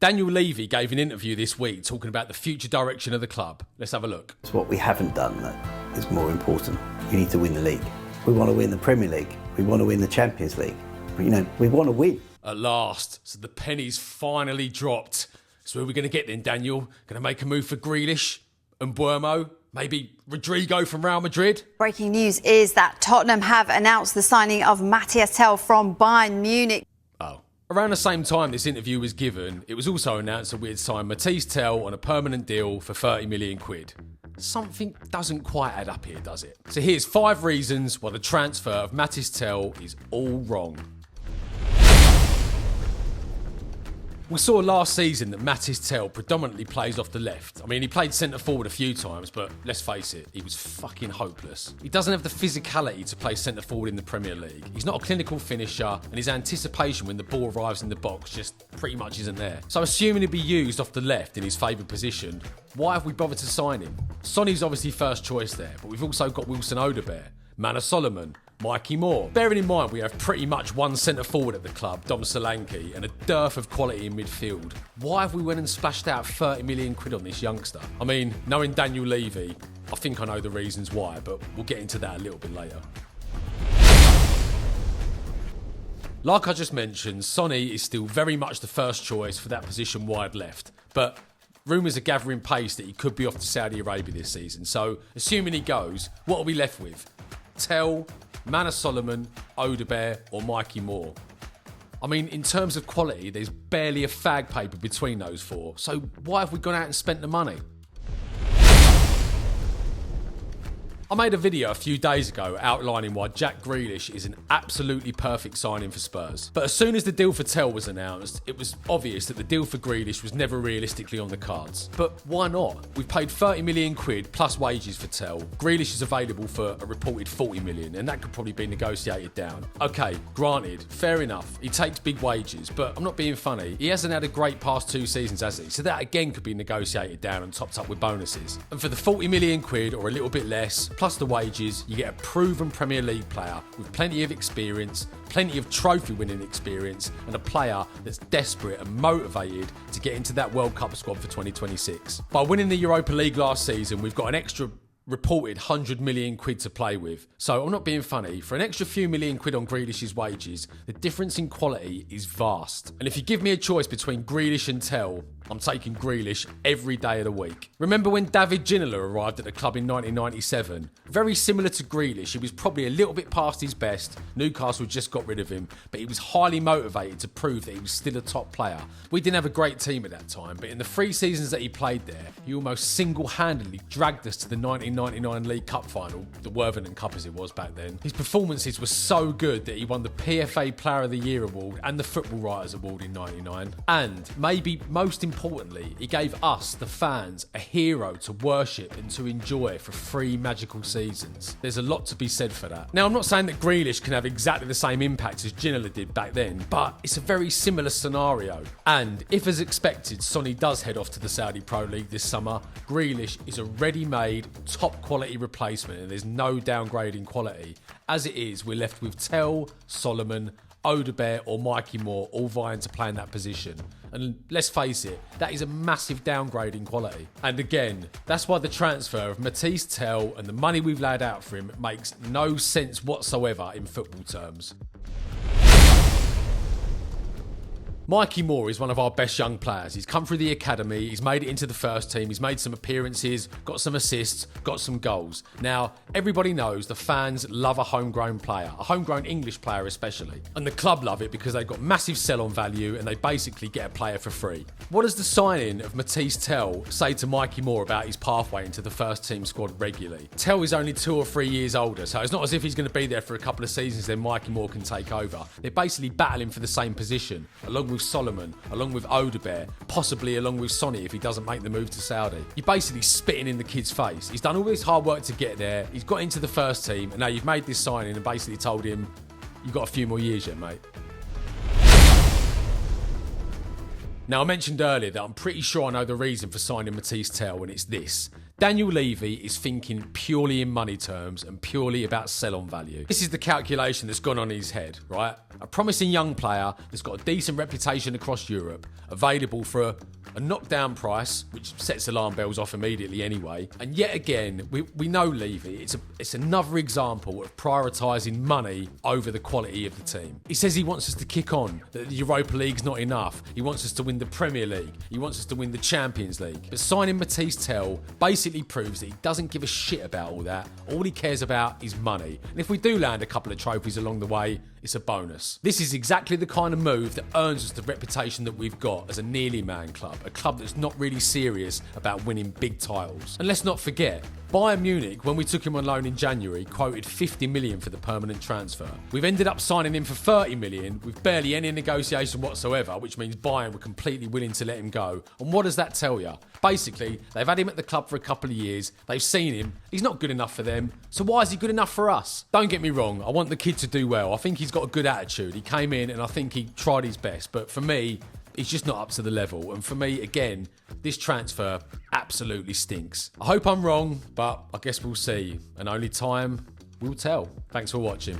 Daniel Levy gave an interview this week talking about the future direction of the club. Let's have a look. It's what we haven't done that is more important. You need to win the league. We want to win the Premier League. We want to win the Champions League. We want to win. At last, so the penny's finally dropped. So who are we going to get then, Daniel? Going to make a move for Grealish and Buemo? Maybe Rodrigo from Real Madrid? Breaking news is that Tottenham have announced the signing of Mathys Tel from Bayern Munich. Oh. Around the same time this interview was given, it was also announced that we had signed Mathys Tel on a permanent deal for 30 million quid. Something doesn't quite add up here, does it? So here's 5 reasons why the transfer of Mathys Tel is all wrong. We saw last season that Mathys Tel predominantly plays off the left. I mean, he played centre forward a few times, but let's face it, he was fucking hopeless. He doesn't have the physicality to play centre forward in the Premier League. He's not a clinical finisher, and his anticipation when the ball arrives in the box just pretty much isn't there. So assuming he'd be used off the left in his favoured position, why have we bothered to sign him? Sonny's obviously first choice there, but we've also got Wilson Odobert, Mathys Tel, Mikey Moore. Bearing in mind we have pretty much one centre forward at the club, Dom Solanke, and a dearth of quality in midfield. Why have we went and splashed out 30 million quid on this youngster? I mean, knowing Daniel Levy, I think I know the reasons why, but we'll get into that a little bit later. Like I just mentioned, Sonny is still very much the first choice for that position wide left, but rumours are gathering pace that he could be off to Saudi Arabia this season, so assuming he goes, what are we left with? Tel, Mathys Tel, Odobert or Mikey Moore? I mean, in terms of quality, there's barely a fag paper between those 4, so why have we gone out and spent the money? I made a video a few days ago outlining why Jack Grealish is an absolutely perfect signing for Spurs. But as soon as the deal for Tel was announced, it was obvious that the deal for Grealish was never realistically on the cards. But why not? We've paid 30 million quid plus wages for Tel. Grealish is available for a reported 40 million, and that could probably be negotiated down. Okay, granted, fair enough, he takes big wages, but I'm not being funny. He hasn't had a great past 2 seasons, has he? So that again could be negotiated down and topped up with bonuses. And for the 40 million quid or a little bit less, plus the wages, you get a proven Premier League player with plenty of experience, plenty of trophy-winning experience, and a player that's desperate and motivated to get into that World Cup squad for 2026. By winning the Europa League last season, we've got an extra reported 100 million quid to play with. So I'm not being funny, for an extra few million quid on Grealish's wages, the difference in quality is vast. And if you give me a choice between Grealish and Tel, I'm taking Grealish every day of the week. Remember when David Ginola arrived at the club in 1997? Very similar to Grealish, he was probably a little bit past his best. Newcastle just got rid of him, but he was highly motivated to prove that he was still a top player. We didn't have a great team at that time, but in the 3 seasons that he played there, he almost single-handedly dragged us to the 1999 League Cup final, the Worthington Cup as it was back then. His performances were so good that he won the PFA Player of the Year award and the Football Writers Award in 99. And maybe most importantly, he gave us, the fans, a hero to worship and to enjoy for 3 magical seasons. There's a lot to be said for that. Now, I'm not saying that Grealish can have exactly the same impact as Ginola did back then, but it's a very similar scenario. And if, as expected, Sonny does head off to the Saudi Pro League this summer, Grealish is a ready-made, top-quality replacement, and there's no downgrading quality. As it is, we're left with Tel, Solomon, Odobert or Mikey Moore all vying to play in that position. And let's face it, that is a massive downgrade in quality. And again, that's why the transfer of Mathys Tel and the money we've laid out for him makes no sense whatsoever in football terms. Mikey Moore is one of our best young players. He's come through the academy, he's made it into the first team, he's made some appearances, got some assists, got some goals. Now, everybody knows the fans love a homegrown player, a homegrown English player especially. And the club love it because they've got massive sell-on value and they basically get a player for free. What does the signing of Mathys Tel say to Mikey Moore about his pathway into the first team squad regularly? Tel is only 2 or 3 years older, so it's not as if he's going to be there for a couple of seasons then Mikey Moore can take over. They're basically battling for the same position, along with Solomon, along with Odobert, possibly along with Sonny if he doesn't make the move to Saudi. You're basically spitting in the kid's face. He's done all this hard work to get there, he's got into the first team, and now you've made this signing and basically told him, you've got a few more years yet, mate. Now, I mentioned earlier that I'm pretty sure I know the reason for signing Mathys Tel, and it's this. Daniel Levy is thinking purely in money terms and purely about sell-on value. This is the calculation that's gone on in his head, right? A promising young player that's got a decent reputation across Europe, available for a knockdown price, which sets alarm bells off immediately anyway. And yet again, we know Levy. It's another example of prioritising money over the quality of the team. He says he wants us to kick on, that the Europa League's not enough. He wants us to win the Premier League. He wants us to win the Champions League. But signing Mathys Tel basically proves that he doesn't give a shit about all that. All he cares about is money. And if we do land a couple of trophies along the way, it's a bonus. This is exactly the kind of move that earns us the reputation that we've got as a nearly man club, a club that's not really serious about winning big titles. And let's not forget, Bayern Munich, when we took him on loan in January, quoted 50 million for the permanent transfer. We've ended up signing him for 30 million with barely any negotiation whatsoever, which means Bayern were completely willing to let him go. And what does that tell you? Basically, they've had him at the club for a couple of years, they've seen him, he's not good enough for them, so why is he good enough for us? Don't get me wrong, I want the kid to do well. I think he's got a good attitude. He came in and I think he tried his best, but for me, he's just not up to the level. And for me, again, this transfer absolutely stinks. I hope I'm wrong, but I guess we'll see. And only time will tell. Thanks for watching.